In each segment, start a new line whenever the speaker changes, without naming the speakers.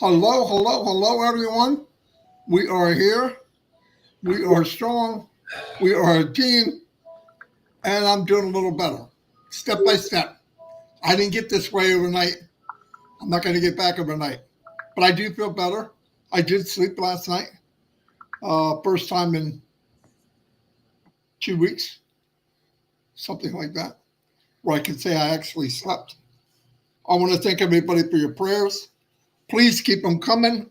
Hello, hello, hello, everyone. We are here. We are strong. We are a team, and I'm doing a little better, step by step. I didn't get this way overnight. I'm not going to get back overnight, but I do feel better. I did sleep last night, first time in 2 weeks, something like that, where I can say I actually slept. I want to thank everybody for your prayers. Please keep them coming.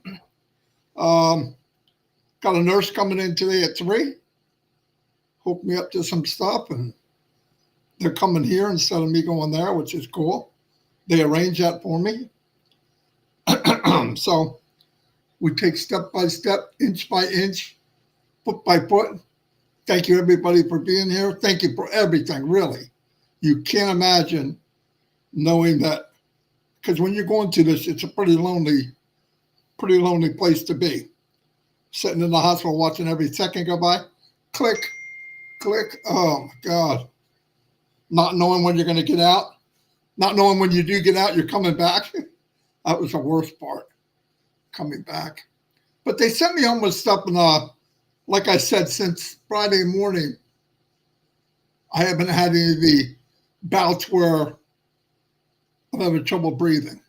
Um, got a nurse coming in today at 3. Hook me up to some stuff, and they're coming here instead of me going there, which is cool. They arrange that for me. So we take step by step, inch by inch, foot by foot. Thank you, everybody, for being here. Thank you for everything, really. You can't imagine knowing that, because when you're going through this, it's a pretty lonely place to be. Sitting in the hospital watching every second go by. Click, click. Oh, my God. Not knowing when you're going to get out. Not knowing when you do get out, you're coming back. That was the worst part, coming back. But they sent me home with stuff, and like I said, since Friday morning, I haven't had any of the bouts where I'm having trouble breathing.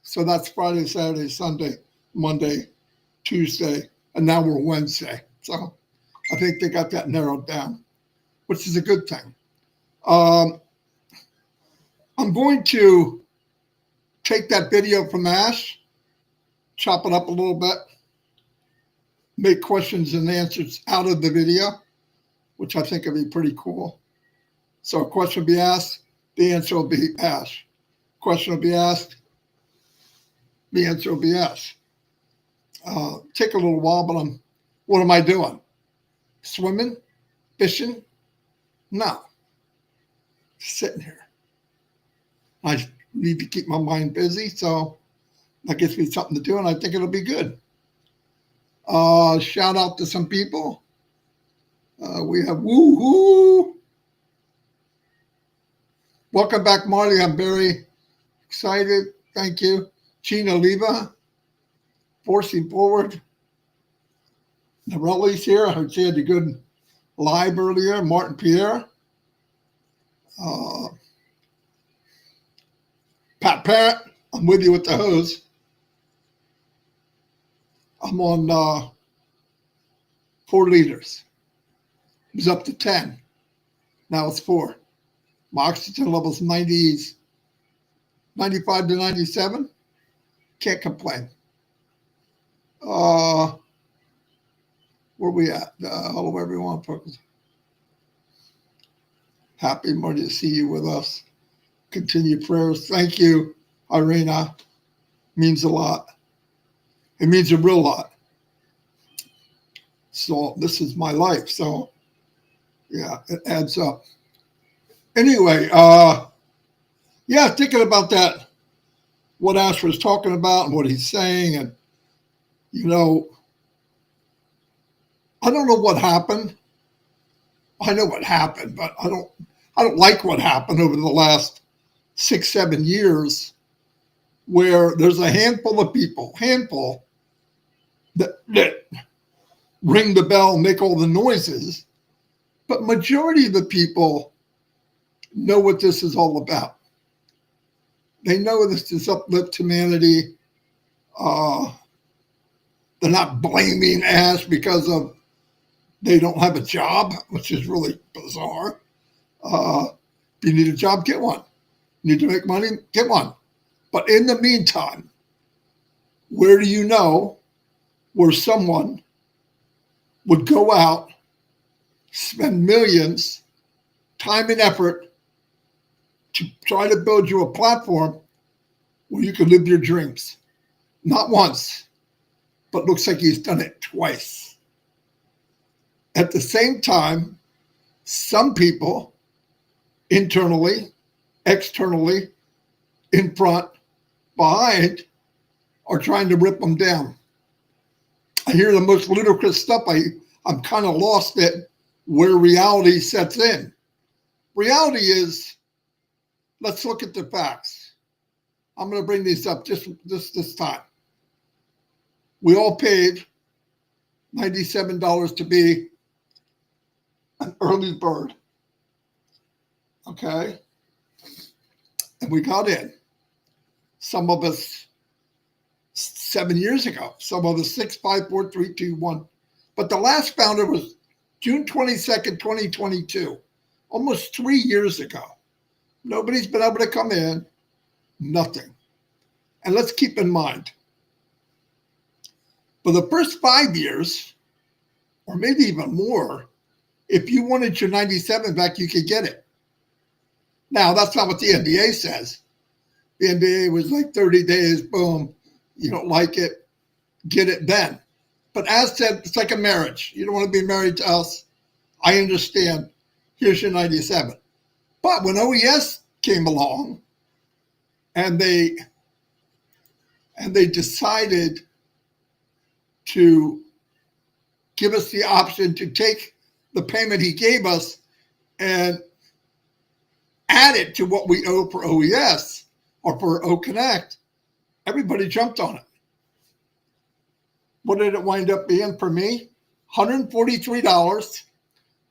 So that's Friday, Saturday, Sunday, Monday, Tuesday, and now we're Wednesday. So I think they got that narrowed down, which is a good thing. I'm going to take that video from Ash, chop it up a little bit, make questions and answers out of the video, which I think would be pretty cool. So a question will be asked, the answer will be Ash. Question will be asked, the answer will be asked. Take a little while, but what am I doing? Swimming? Fishing? No. Sitting here. I need to keep my mind busy, so that gives me something to do, and I think it'll be good. Shout out to some people. We have woohoo. Welcome back, Marty. I'm very excited. Thank you. Gina Leva, forcing forward. Norelli's here. I heard she had a good live earlier. Martin Pierre. Pat Parrott, I'm with you with the hose. I'm on 4 liters. It was up to 10. Now it's 4. My oxygen level's 90s, 95 to 97. Can't complain. Where we at? Hello, everyone. Happy Marty to see you with us. Continue prayers. Thank you, Irina. Means a lot. It means a real lot. So this is my life. So yeah, it adds up. Anyway, yeah, thinking about that, what Ash was talking about and what he's saying, and I don't know what happened. I know what happened, but I don't like what happened over the last 6-7 years, where there's a handful of people, that ring the bell, make all the noises, but majority of the people know what this is all about. They know this is uplift humanity. They're not blaming Ash because of they don't have a job, which is really bizarre. If you need a job, get one. Need to make money, get one. But in the meantime, where do you know where someone would go out, spend millions, time and effort to try to build you a platform where you can live your dreams? Not once, but looks like he's done it twice. At the same time, some people, internally, externally, in front, behind, are trying to rip them down. I hear the most ludicrous stuff. I'm kind of lost at where reality sets in. Reality is, let's look at the facts. I'm going to bring these up just this time. We all paid $97 to be an early bird. Okay? And we got in. Some of us 7 years ago, some of us 6, 5, 4, 3, 2, 1. But the last founder was June 22nd, 2022, almost 3 years ago. Nobody's been able to come in, nothing. And let's keep in mind, for the first 5 years, or maybe even more, if you wanted your 97 back, you could get it. Now, that's not what the NDA says. The NDA was like 30 days, boom, you don't like it, get it then. But as said, it's like a marriage. You don't want to be married to us. I understand. Here's your 97. But when OES came along and they decided to give us the option to take the payment he gave us and add it to what we owe for OES or for O Connect, everybody jumped on it. What did it wind up being for me? $143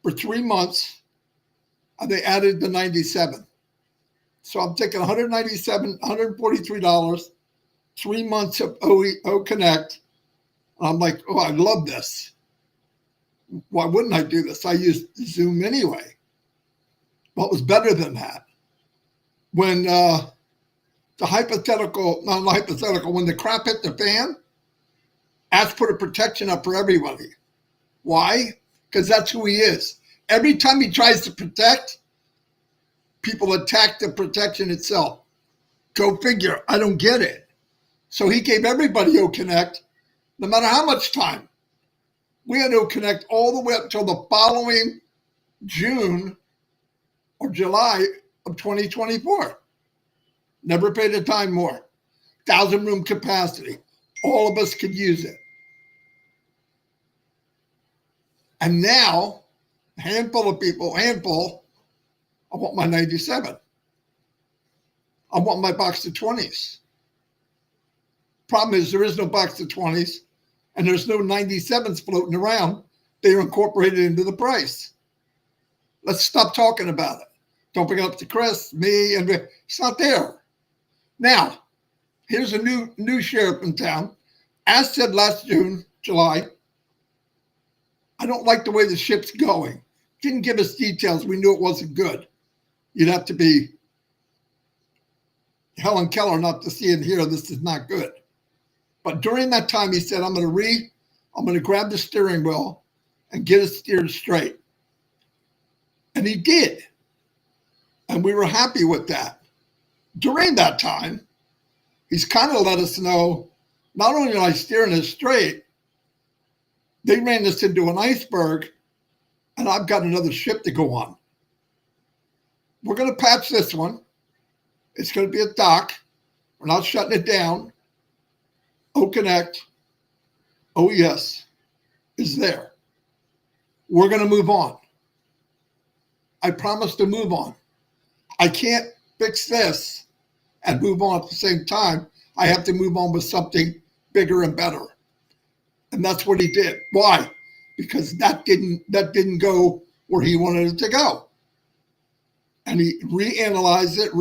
for 3 months, and they added the 97. So I'm taking $143, 3 months of O Connect. And I'm like, oh, I love this. Why wouldn't I do this? I use Zoom anyway. What was better than that? When when the crap hit the fan, Ash put a protection up for everybody. Why? Because that's who he is. Every time he tries to protect, people attack the protection itself. Go figure. I don't get it. So he gave everybody O Connect, no matter how much time. We had O Connect all the way up until the following June or July of 2024. Never paid a dime more. 1,000 room capacity. All of us could use it. And now, a handful of people, I want my 97. I want my box of 20s. Problem is, there is no box of 20s, and there's no 97s floating around. They're incorporated into the price. Let's stop talking about it. Don't bring it up to Chris, me, and it's not there. Now, here's a new sheriff in town. As said last July, I don't like the way the ship's going. Didn't give us details. We knew it wasn't good. You'd have to be Helen Keller not to see and hear this is not good. But during that time, he said, I'm going to grab the steering wheel and get it steered straight. And he did. And we were happy with that. During that time, he's kind of let us know, not only am I steering it straight, they ran this into an iceberg, and I've got another ship to go on. We're going to patch this one. It's going to be a dock. We're not shutting it down. O Connect, OES is there. We're going to move on. I promise to move on. I can't fix this and move on at the same time. I have to move on with something bigger and better. And that's what he did. Why? Because that didn't go where he wanted it to go. And he reanalyzed it,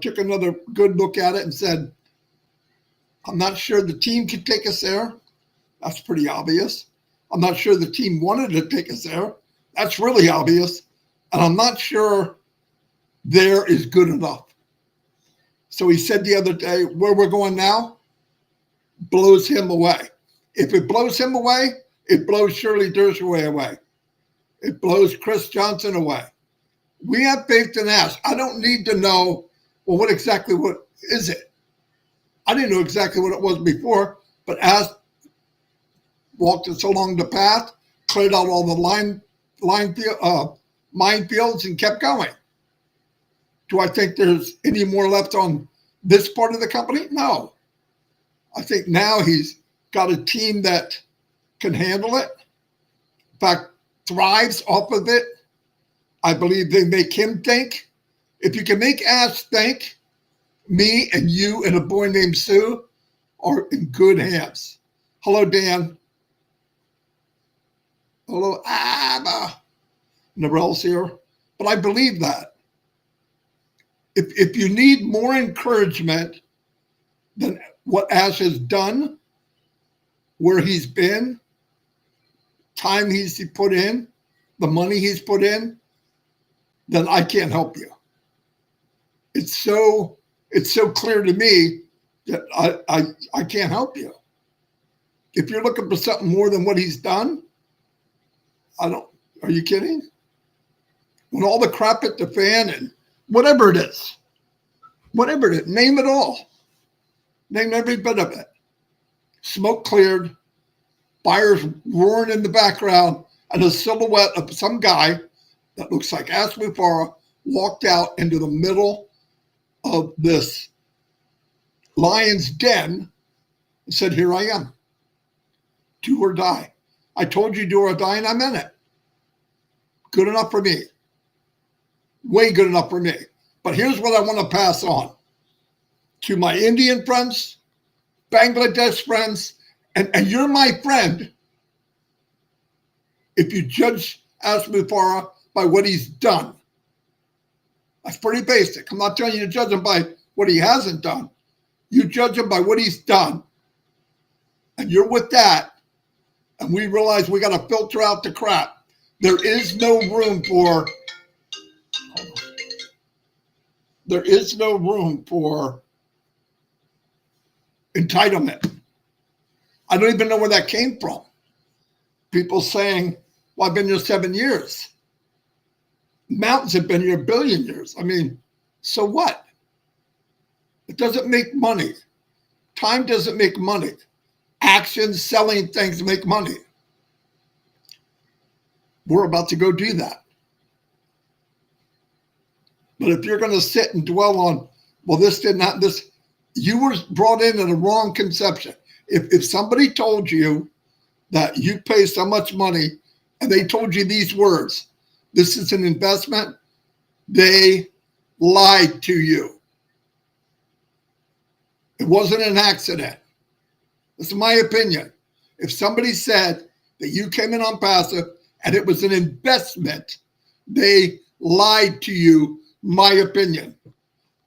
took another good look at it and said, I'm not sure the team could take us there. That's pretty obvious. I'm not sure the team wanted to take us there. That's really obvious. And I'm not sure there is good enough. So he said the other day, where we're going now blows him away. If it blows him away, it blows Shirley Dershoway away. It blows Chris Johnson away. We have faith in Ash. I don't need to know, well, what is it? I didn't know exactly what it was before, but Ash walked us along the path, cleared out all the minefields and kept going. Do I think there's any more left on this part of the company? No. I think now he's got a team that can handle it. In fact, thrives off of it. I believe they make him think. If you can make Ash think, me and you and a boy named Sue are in good hands. Hello, Dan. Hello, Abba. Narelle's here. But I believe that. If you need more encouragement than what Ash has done, where he's been, time he's put in, the money he's put in, then I can't help you. It's so clear to me that I can't help you. If you're looking for something more than what he's done, are you kidding? When all the crap hit the fan and whatever it is, name it all. Name every bit of it. Smoke cleared, fires roaring in the background, and a silhouette of some guy that looks like Ash Mufareh walked out into the middle of this lion's den and said, here I am. Do or die. I told you do or die, and I'm in it. Good enough for me. Way good enough for me. But here's what I want to pass on to my Indian friends, Bangladesh friends, and you're my friend if you judge Ash Mufareh by what he's done. That's pretty basic. I'm not telling you to judge him by what he hasn't done. You judge him by what he's done. And you're with that. And we realize we got to filter out the crap. There is no room for entitlement. I don't even know where that came from. People saying, well, I've been here 7 years. Mountains have been here a billion years. I mean, so what? It doesn't make money. Time doesn't make money. Actions, selling things make money. We're about to go do that. But if you're going to sit and dwell on, well, this did not, this, you were brought in at a wrong conception. If somebody told you that you pay so much money and they told you these words, this is an investment, they lied to you. It wasn't an accident. This is my opinion. If somebody said that you came in on passive and it was an investment, they lied to you, my opinion.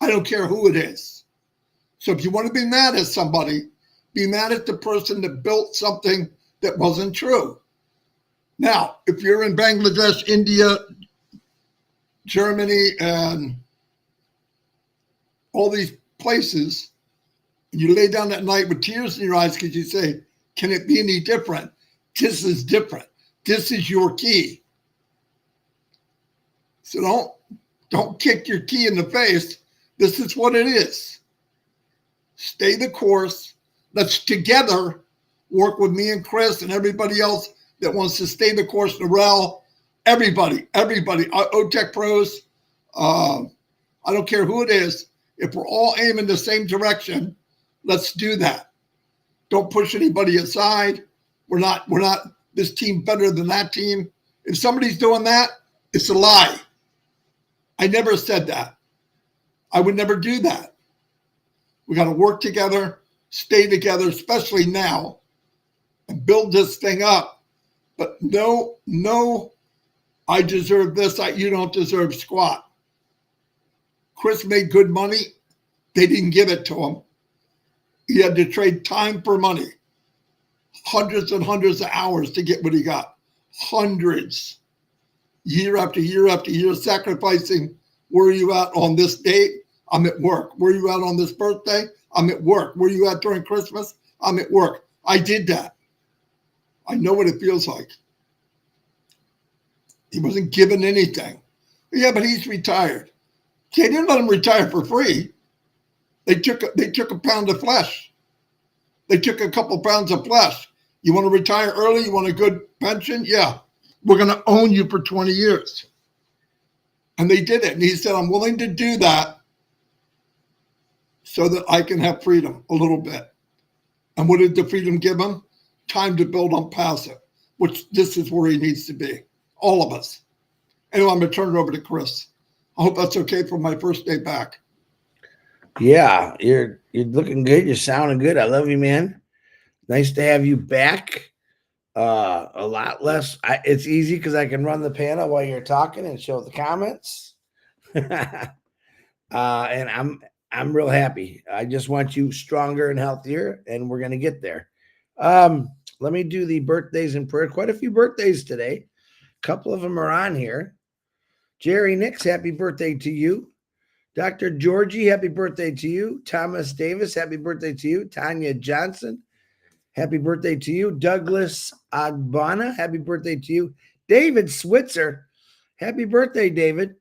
I don't care who it is. So if you want to be mad at somebody, be mad at the person that built something that wasn't true. Now, if you're in Bangladesh, India, Germany, and all these places, and you lay down at night with tears in your eyes because you say, can it be any different? This is different. This is your key. So don't kick your key in the face. This is what it is. Stay the course. Let's together work with me and Chris and everybody else that wants to stay the course. Narelle, everybody, OTech pros. I don't care who it is. If we're all aiming the same direction, let's do that. Don't push anybody aside. We're not this team better than that team. If somebody's doing that, it's a lie. I never said that. I would never do that. We got to work together, stay together, especially now, and build this thing up. But no, I deserve this. You don't deserve squat. Chris made good money. They didn't give it to him. He had to trade time for money. Hundreds and hundreds of hours to get what he got. Hundreds. Year after year after year, sacrificing. Where are you at on this date? I'm at work. Where are you at on this birthday? I'm at work. Where are you at during Christmas? I'm at work. I did that. I know what it feels like. He wasn't given anything. Yeah, but he's retired. They didn't let him retire for free. They took a pound of flesh. They took a couple pounds of flesh. You want to retire early? You want a good pension? Yeah. We're going to own you for 20 years. And they did it. And he said, I'm willing to do that so that I can have freedom a little bit. And what did the freedom give him? Time to build on passive, which this is where he needs to be. All of us. Anyway, I'm going to turn it over to Chris. I hope that's okay for my first day back.
Yeah, you're looking good. You're sounding good. I love you, man. Nice to have you back. A lot less. It's easy because I can run the panel while you're talking and show the comments. And I'm real happy. I just want you stronger and healthier, and we're gonna get there. Let me do the birthdays and prayer. Quite a few birthdays today. A couple of them are on here. Jerry Nix, happy birthday to you. Dr. Georgie, happy birthday to you. Thomas Davis, happy birthday to you. Tanya Johnson, happy birthday to you. Douglas Agbana, happy birthday to you. David Switzer, happy birthday, David.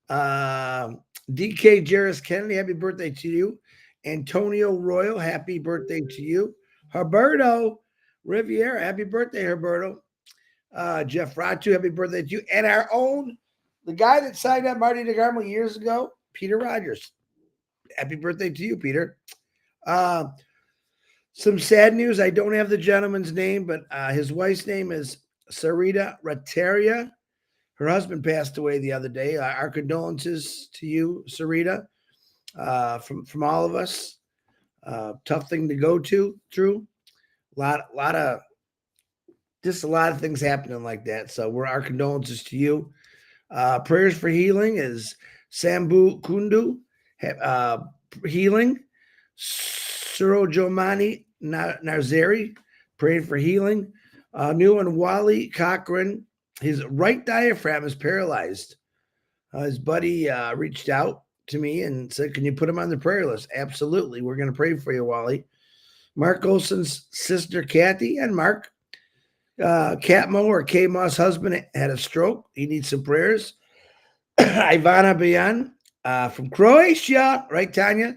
DK Jarris Kennedy, happy birthday to you. Antonio Royal, happy birthday to you. Herberto Riviera, happy birthday, Herberto. Jeff Ratu, happy birthday to you. And our own, the guy that signed up Marty DeGarmo years ago, Peter Rogers. Happy birthday to you, Peter. Some sad news. I don't have the gentleman's name, but his wife's name is Sarita Rateria. Her husband passed away the other day. Our condolences to you, Sarita, from all of us. Tough thing to go through. A lot of things happening like that. So our condolences to you. Prayers for healing is Sambu Kundu, healing. Surojomani Narzeri, praying for healing. New one, Wally Cochran, his right diaphragm is paralyzed. His buddy reached out to me and said, can you put him on the prayer list? Absolutely. We're going to pray for you, Wally. Mark Olson's sister, Kathy, and Mark. Katmo or K-Moss' husband had a stroke. He needs some prayers. Ivana Bayan from Croatia, right, Tanya?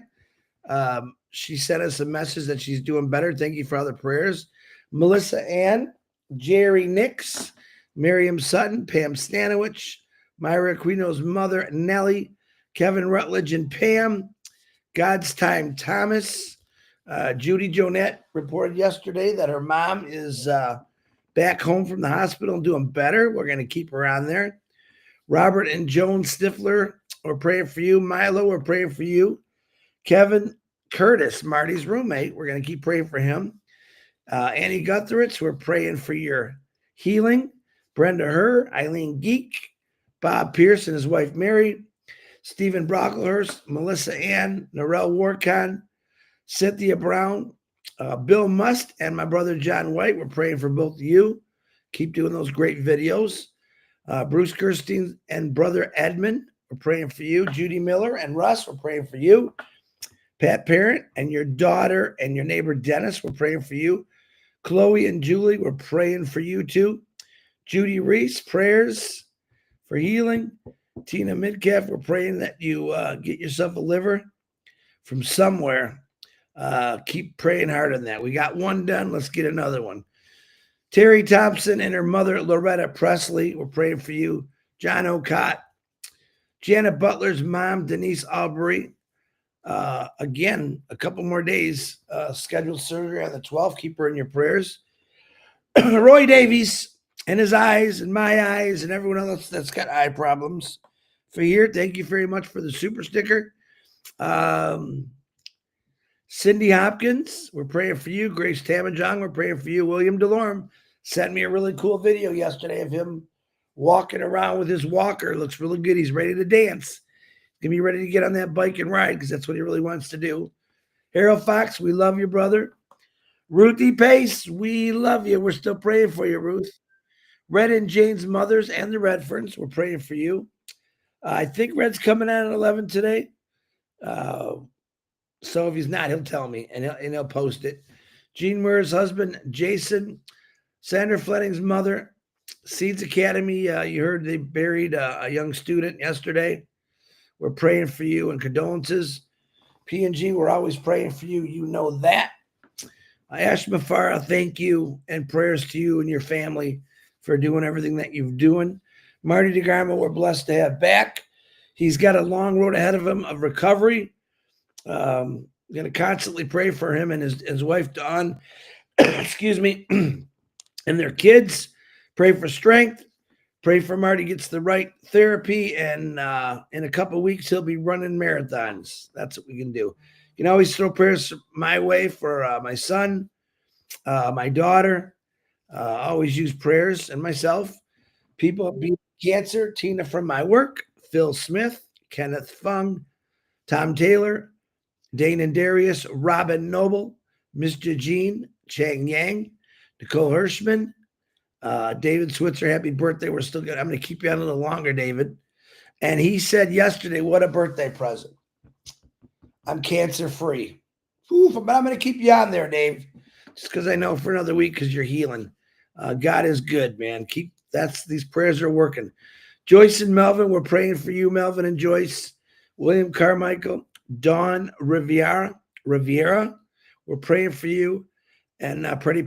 She sent us a message that she's doing better. Thank you for all the prayers. Melissa Ann, Jerry Nix, Miriam Sutton, Pam Stanowich, Myra Aquino's mother, Nellie, Kevin Rutledge and Pam, God's Time Thomas, Judy Jonette reported yesterday that her mom is back home from the hospital and doing better. We're going to keep her on there. Robert and Joan Stifler, we're praying for you. Milo, we're praying for you. Kevin Curtis, Marty's roommate, we're going to keep praying for him. Annie Gutheritz, we're praying for your healing. Brenda Herr, Eileen Geek, Bob Pierce and his wife Mary, Stephen Brocklehurst, Melissa Ann, Narelle Warcon, Cynthia Brown, Bill Must, and my brother John White. We're praying for both of you. Keep doing those great videos. Bruce Kirstein and brother Edmund, we're praying for you. Judy Miller and Russ, we're praying for you. Pat Parent and your daughter and your neighbor Dennis, we're praying for you. Chloe and Julie, we're praying for you too. Judy Reese, prayers for healing. Tina Midcalf, we're praying that you get yourself a liver from somewhere. Keep praying hard on that. We got one done. Let's get another one. Terry Thompson and her mother, Loretta Presley, we're praying for you. John O'Cott. Janet Butler's mom, Denise Albury. Again, a couple more days. Scheduled surgery on the 12th. Keep her in your prayers. Roy Davies and his eyes and my eyes and everyone else that's got eye problems. For here, thank you very much for the super sticker. Cindy Hopkins, we're praying for you. Grace Tamajong, we're praying for you. William DeLorme sent me a really cool video yesterday of him walking around with his walker. Looks really good. He's ready to dance. He's going to be ready to get on that bike and ride because that's what he really wants to do. Harold Fox, we love you, brother. Ruthie Pace, we love you. We're still praying for you, Ruth. Red and Jane's mothers and the Redferns, we're praying for you. I think Red's coming out at 11 today. So if he's not, he'll tell me and he'll post it. Gene Muir's husband, Jason, Sandra Fleming's mother, Seeds Academy. You heard they buried a young student yesterday. We're praying for you and condolences. P&G, we're always praying for you. You know that. Ash Mafara, thank you and prayers to you and your family for doing everything that you've doing. Marty DeGarmo, we're blessed to have back. He's got a long road ahead of him of recovery. Going to constantly pray for him and his wife, Dawn, excuse me, and their kids. Pray for strength. Pray for Marty gets the right therapy, and in a couple of weeks he'll be running marathons. That's what we can do. You can always throw prayers my way for my son, my daughter. Always use prayers, and myself. People beat cancer. Tina from my work. Phil Smith, Kenneth Fung, Tom Taylor, Dane and Darius, Robin Noble, Mr. Jean, Chang Yang, Nicole Hirschman, David Switzer, happy birthday. We're still good. I'm going to keep you on a little longer, David. And he said yesterday, what a birthday present. I'm cancer free. But I'm going to keep you on there, Dave, just because I know for another week because you're healing. God is good, man. These prayers are working. Joyce and Melvin, we're praying for you, Melvin and Joyce. William Carmichael, Dawn Riviera, we're praying for you. And Patty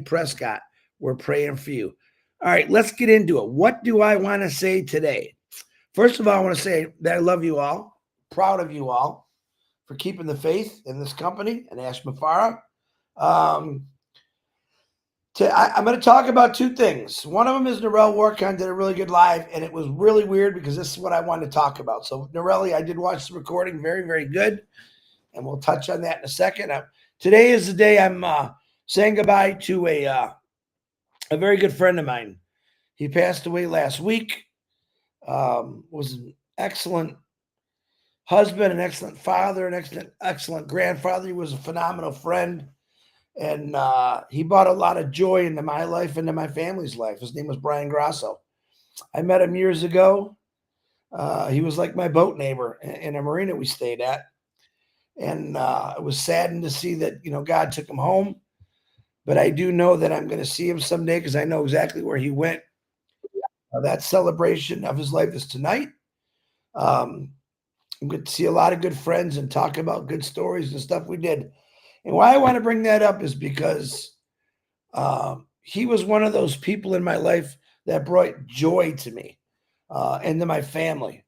Prescott, we're praying for you. All right, let's get into it. What do I want to say today? First of all, I want to say that I love you all, proud of you all for keeping the faith in this company and Ash Mafara. I'm going to talk about two things. One of them is Narelle Warcon did a really good live, and it was really weird because this is what I wanted to talk about. So, Narelle, I did watch the recording. Very, very good. And we'll touch on that in a second. Today is the day I'm saying goodbye to a very good friend of mine. He passed away last week. Was an excellent husband, an excellent father, an excellent grandfather. He was a phenomenal friend. And he brought a lot of joy into my life, into my family's life. His name was Brian Graasso. I met him years ago. He was like my boat neighbor in a marina we stayed at. And it was saddened to see that, God took him home. But I do know that I'm going to see him someday because I know exactly where he went. That celebration of his life is tonight. I'm going to see a lot of good friends and talk about good stories and stuff we did. And why I want to bring that up is because he was one of those people in my life that brought joy to me and to my family.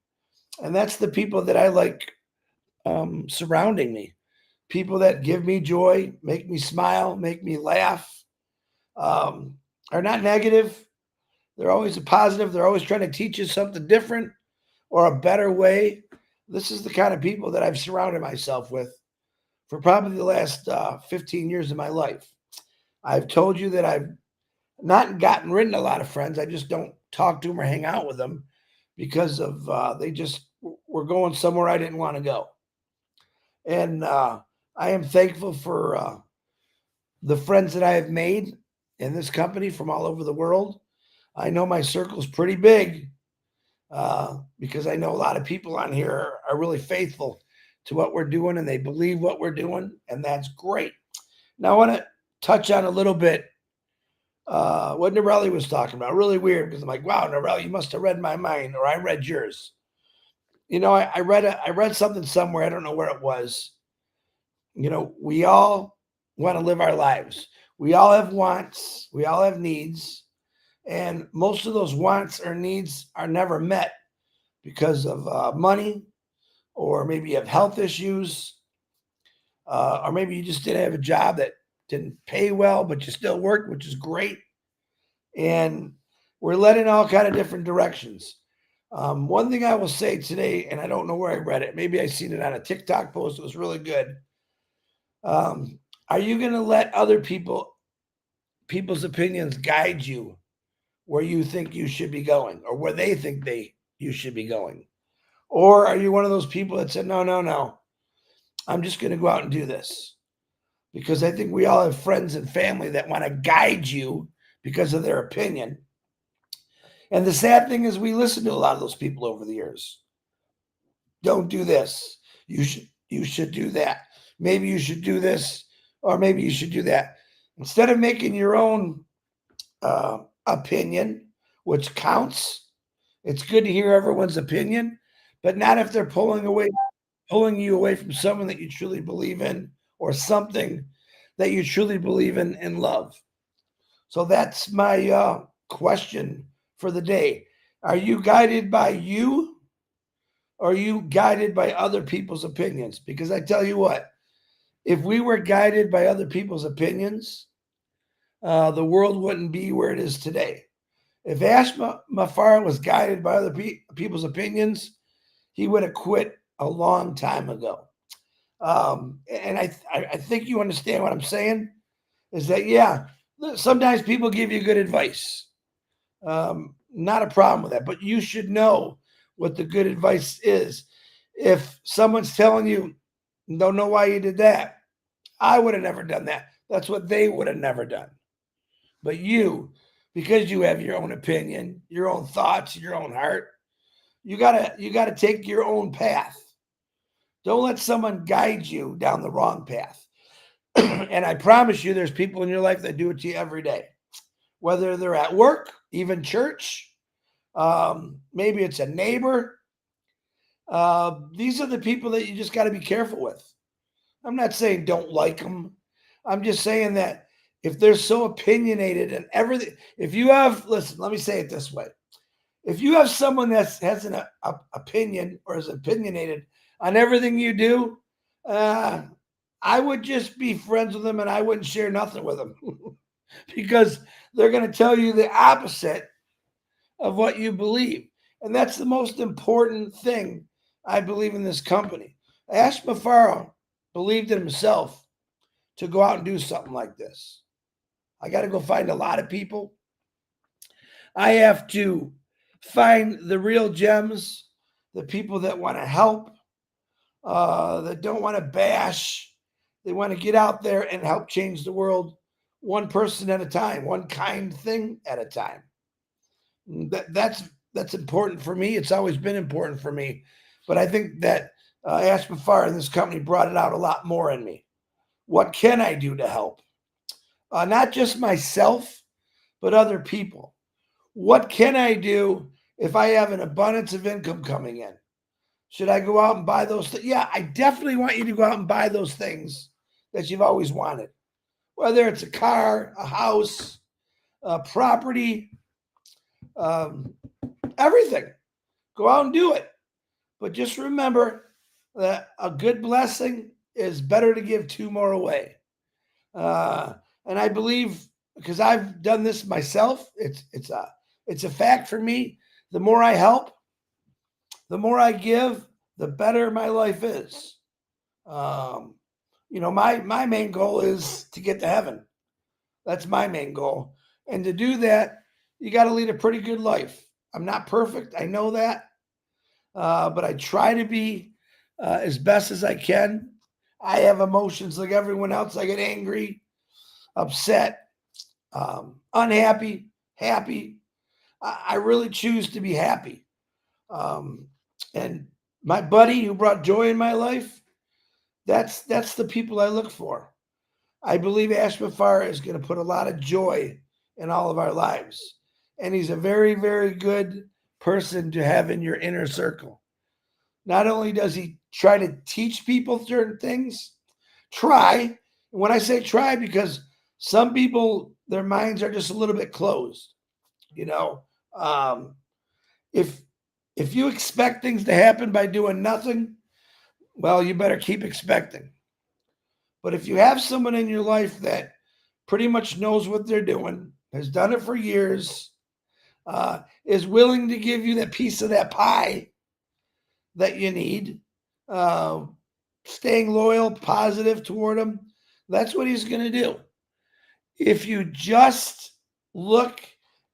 And that's the people that I like surrounding me. People that give me joy, make me smile, make me laugh, are not negative. They're always a positive. They're always trying to teach you something different or a better way. This is the kind of people that I've surrounded myself with for probably the last 15 years of my life. I've told you that I've not gotten rid of a lot of friends. I just don't talk to them or hang out with them because of they just were going somewhere I didn't want to go. And I am thankful for the friends that I have made in this company from all over the world. I know my circle's pretty big because I know a lot of people on here are really faithful to what we're doing and they believe what we're doing, and that's great. Now I want to touch on a little bit what Narelle was talking about. Really weird because I'm like, wow, Narelle, you must have read my mind, or I read yours. I read something somewhere. I don't know where it was. We all want to live our lives. We all have wants. We all have needs. And most of those wants or needs are never met because of money, or maybe you have health issues, or maybe you just didn't have a job that didn't pay well, but you still worked, which is great. And we're led in all kind of different directions. One thing I will say today, and I don't know where I read it, maybe I seen it on a TikTok post. It was really good. Are you going to let other people's opinions guide you where you think you should be going, or where they think you should be going? Or are you one of those people that said, no, I'm just going to go out and do this? Because I think we all have friends and family that want to guide you because of their opinion. And the sad thing is we listen to a lot of those people over the years. Don't do this. You should do that. Maybe you should do this, or maybe you should do that. Instead of making your own opinion, which counts, it's good to hear everyone's opinion, but not if they're pulling you away from someone that you truly believe in, or something that you truly believe in and love. So that's my question for the day. Are you guided by you, or are you guided by other people's opinions? Because I tell you what, if we were guided by other people's opinions, the world wouldn't be where it is today. If Ash Mafara was guided by other people's opinions, he would have quit a long time ago. And I think you understand what I'm saying. Is that, yeah, sometimes people give you good advice. Not a problem with that, but you should know what the good advice is. If someone's telling you, don't know why you did that, I would have never done that. That's what they would have never done. But you, because you have your own opinion, your own thoughts, your own heart, you gotta take your own path. Don't let someone guide you down the wrong path. And I promise you, there's people in your life that do it to you every day, whether they're at work, even church, maybe it's a neighbor. These are the people that you just got to be careful with. I'm not saying don't like them. I'm just saying that if they're so opinionated and everything, if you have, listen, let me say it this way. If you have someone that has an opinion or is opinionated on everything you do, I would just be friends with them and I wouldn't share nothing with them because they're going to tell you the opposite of what you believe. And that's the most important thing I believe in this company. Ash Mafaro believed in himself to go out and do something like this. I got to go find a lot of people. I have to find the real gems, the people that want to help, that don't want to bash. They want to get out there and help change the world one person at a time, one kind thing at a time. That's important for me. It's always been important for me. But I think that Ash Mafar and this company brought it out a lot more in me. What can I do to help? Not just myself, but other people. What can I do if I have an abundance of income coming in? Should I go out and buy those things? Yeah, I definitely want you to go out and buy those things that you've always wanted, whether it's a car, a house, a property, everything. Go out and do it. But just remember that a good blessing is better to give two more away. And I believe, because I've done this myself, it's a fact for me. The more I help, the more I give, the better my life is. My main goal is to get to heaven. That's my main goal. And to do that, you got to lead a pretty good life. I'm not perfect. I know that. But I try to be as best as I can. I have emotions like everyone else. I get angry, upset, unhappy, happy. I really choose to be happy. And my buddy who brought joy in my life, that's the people I look for. I believe Ash Mafar is going to put a lot of joy in all of our lives. And he's a very, very good person to have in your inner circle. Not only does he try to teach people certain things, try. When I say try, because some people, their minds are just a little bit closed. If you expect things to happen by doing nothing, well, you better keep expecting. But if you have someone in your life that pretty much knows what they're doing, has done it for years, is willing to give you that piece of that pie that you need, staying loyal, positive toward him, that's what he's going to do. If you just look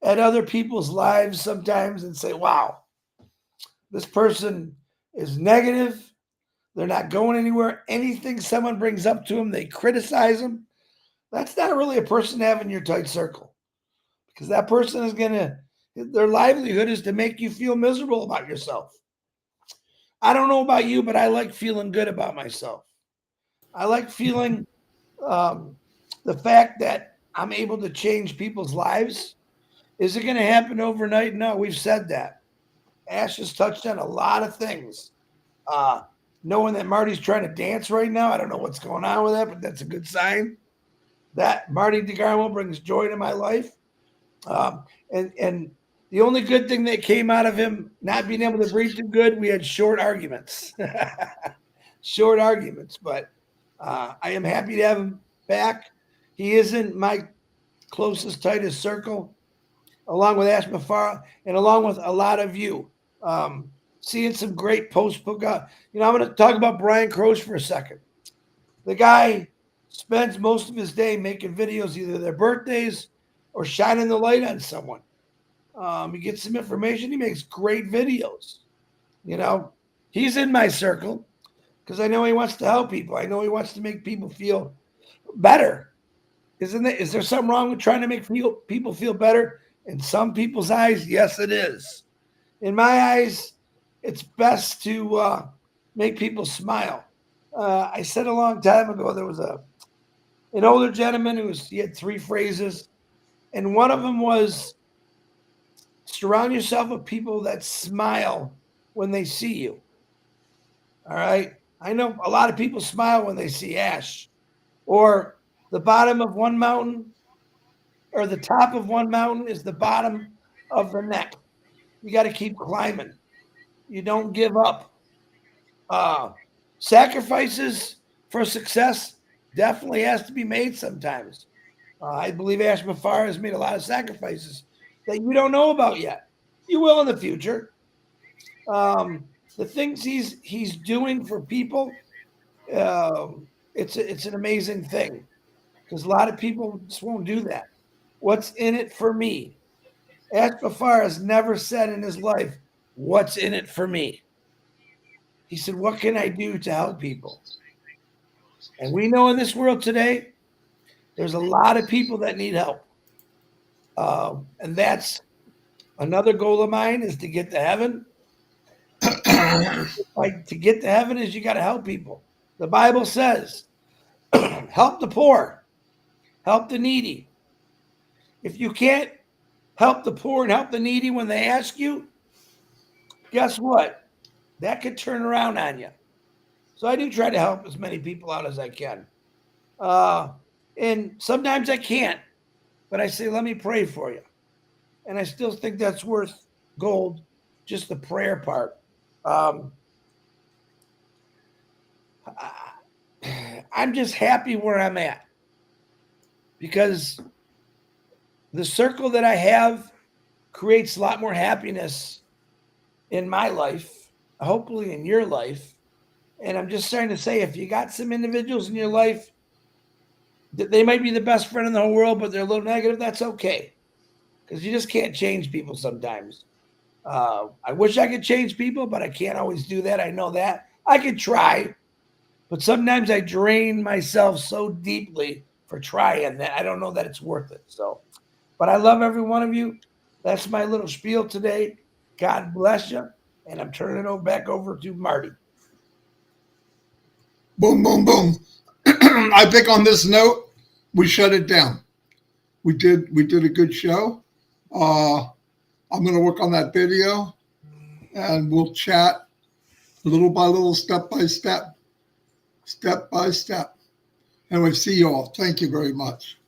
at other people's lives sometimes and say, wow, this person is negative, they're not going anywhere, anything someone brings up to them, they criticize them, that's not really a person to have in your tight circle, because that person is going to, their livelihood is to make you feel miserable about yourself. I don't know about you, but I like feeling good about myself. I like feeling the fact that I'm able to change people's lives. Is it going to happen overnight? No, we've said that. Ash has touched on a lot of things. Knowing that Marty's trying to dance right now, I don't know what's going on with that, but that's a good sign. That Marty DeGarmo brings joy to my life. And the only good thing that came out of him not being able to breathe too good, we had short arguments. Short arguments, but I am happy to have him back. He isn't my closest, tightest circle, along with Ash Mafara and along with a lot of you. Seeing some great posts put out. I'm going to talk about Brian Croce for a second. The guy spends most of his day making videos, either their birthdays or shining the light on someone. He gets some information. He makes great videos. He's in my circle because I know he wants to help people. I know he wants to make people feel better. Is there something wrong with trying to make people feel better? In some people's eyes, yes, it is. In my eyes, it's best to make people smile. I said a long time ago, there was an older gentleman he had 3 phrases, and one of them was surround yourself with people that smile when they see you. All right. I know a lot of people smile when they see Ash, or the bottom of one mountain, or the top of one mountain is the bottom of the neck. You got to keep climbing. You don't give up. Sacrifices for success definitely has to be made sometimes. I believe Ash Mafara has made a lot of sacrifices that you don't know about yet. You will in the future. The things he's doing for people, it's an amazing thing, because a lot of people just won't do that. What's in it for me? Ash Mafara has never said in his life, what's in it for me? He said, what can I do to help people? And we know in this world today, there's a lot of people that need help. And that's another goal of mine, is to get to heaven. Like, to get to heaven is you got to help people. The Bible says, help the poor, help the needy. If you can't help the poor and help the needy when they ask you, guess what? That could turn around on you. So I do try to help as many people out as I can. And sometimes I can't, but I say, let me pray for you. And I still think that's worth gold, just the prayer part. I'm just happy where I'm at, because the circle that I have creates a lot more happiness in my life, hopefully in your life. And I'm just starting to say, if you got some individuals in your life that they might be the best friend in the whole world, but they're a little negative, that's okay, because you just can't change people sometimes. I wish I could change people, but I can't always do that. I know that. I could try, but sometimes I drain myself so deeply for trying that I don't know that it's worth it. So, but I love every one of you. That's my little spiel today. God bless you. And I'm turning it back over to Marty.
Boom, boom, boom. I think on this note, we shut it down. We did a good show. I'm going to work on that video, and we'll chat little by little, step by step. Anyway, see you all. Thank you very much.